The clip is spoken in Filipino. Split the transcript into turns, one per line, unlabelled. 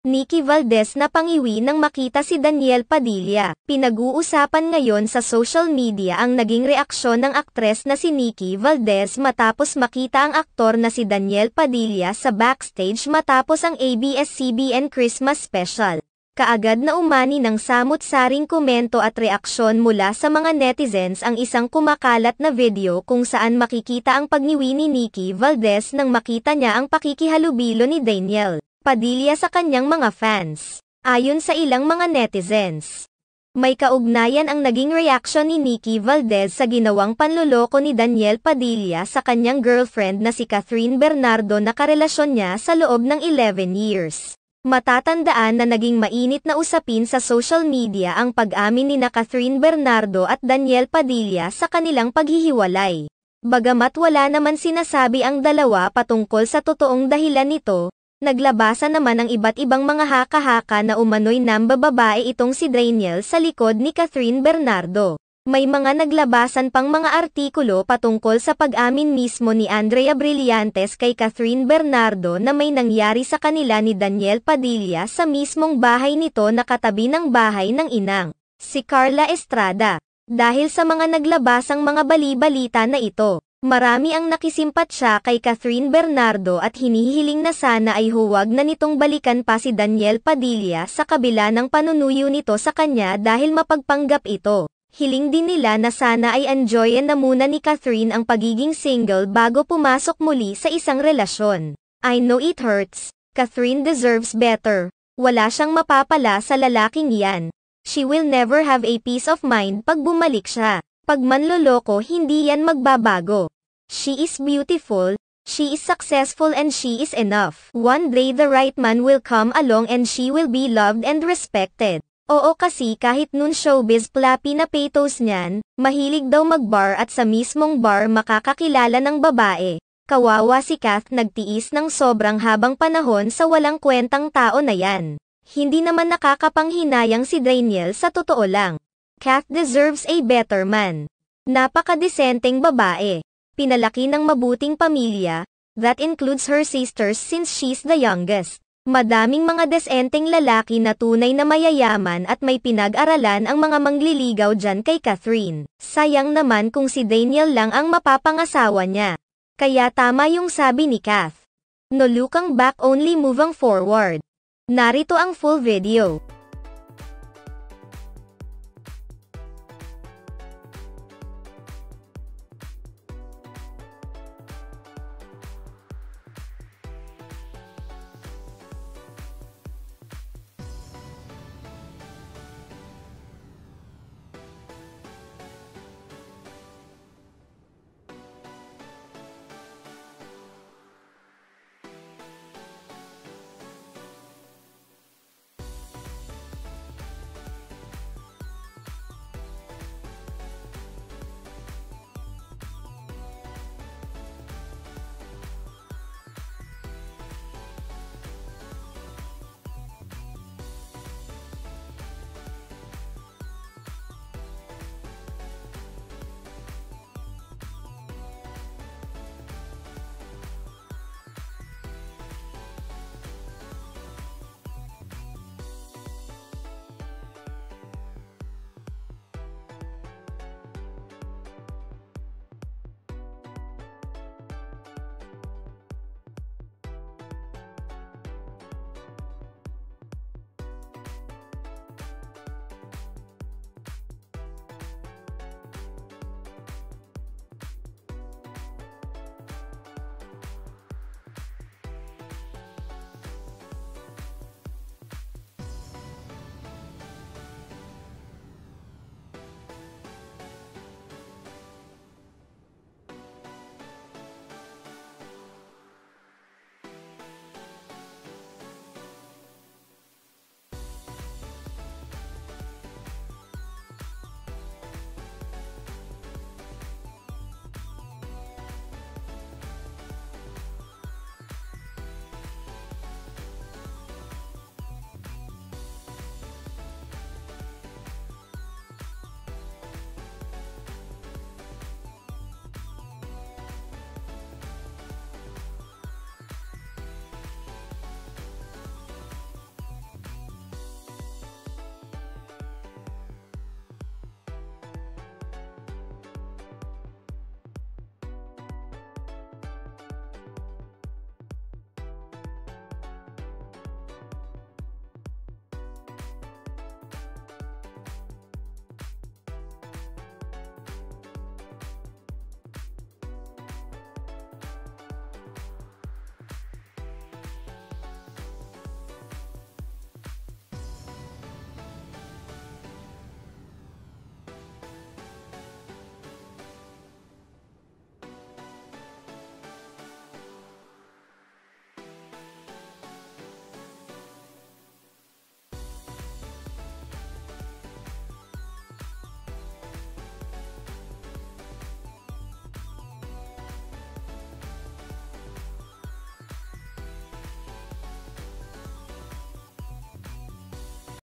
Nikki Valdez na pangiwi nang makita si Daniel Padilla. Pinag-uusapan ngayon sa social media ang naging reaksyon ng aktres na si Nikki Valdez matapos makita ang aktor na si Daniel Padilla sa backstage matapos ang ABS-CBN Christmas Special. Kaagad na umani ng samut-saring komento at reaksyon mula sa mga netizens ang isang kumakalat na video kung saan makikita ang pagniwi ni Nikki Valdez nang makita niya ang pakikihalubilo ni Daniel Padilla sa kanyang mga fans. Ayon sa ilang mga netizens, may kaugnayan ang naging reaksyon ni Nikki Valdez sa ginawang panloloko ni Daniel Padilla sa kanyang girlfriend na si Catherine Bernardo na karelasyon niya sa loob ng 11 years. Matatandaan na naging mainit na usapin sa social media ang pag-amin ni Catherine Bernardo at Daniel Padilla sa kanilang paghihiwalay. Bagamat wala naman sinasabi ang dalawa patungkol sa totoong dahilan nito, naglabasan naman ang iba't ibang mga haka-haka na umano'y nambababae itong si Daniel sa likod ni Catherine Bernardo. May mga naglabasan pang mga artikulo patungkol sa pag-amin mismo ni Andrea Brillantes kay Catherine Bernardo na may nangyari sa kanila ni Daniel Padilla sa mismong bahay nito na katabi ng bahay ng inang, si Carla Estrada. Dahil sa mga naglabasang mga bali-balita na ito, marami ang nakisimpatya kay Catherine Bernardo at hinihiling na sana ay huwag na nitong balikan pa si Daniel Padilla sa kabila ng panunuyo nito sa kanya dahil mapagpanggap ito. Hiling din nila na sana ay enjoyin na muna ni Catherine ang pagiging single bago pumasok muli sa isang relasyon. I know it hurts. Catherine deserves better. Wala siyang mapapala sa lalaking yan. She will never have a peace of mind pag bumalik siya. Pag manloloko hindi yan magbabago. She is beautiful, she is successful and she is enough. One day the right man will come along and she will be loved and respected. Oo kasi kahit nun showbiz flappy na petos niyan, mahilig daw mag-bar at sa mismong bar makakakilala ng babae. Kawawa si Kath nagtiis ng sobrang habang panahon sa walang kwentang tao na yan. Hindi naman nakakapanghinayang si Daniel sa totoo lang. Kath deserves a better man. Napakadesenteng babae. Pinalaki ng mabuting pamilya, that includes her sisters since she's the youngest. Madaming mga desenteng lalaki na tunay na mayayaman at may pinag-aralan ang mga mangliligaw dyan kay Catherine. Sayang naman kung si Daniel lang ang mapapangasawa niya. Kaya tama yung sabi ni Kath. No looking back only moving forward. Narito ang full video.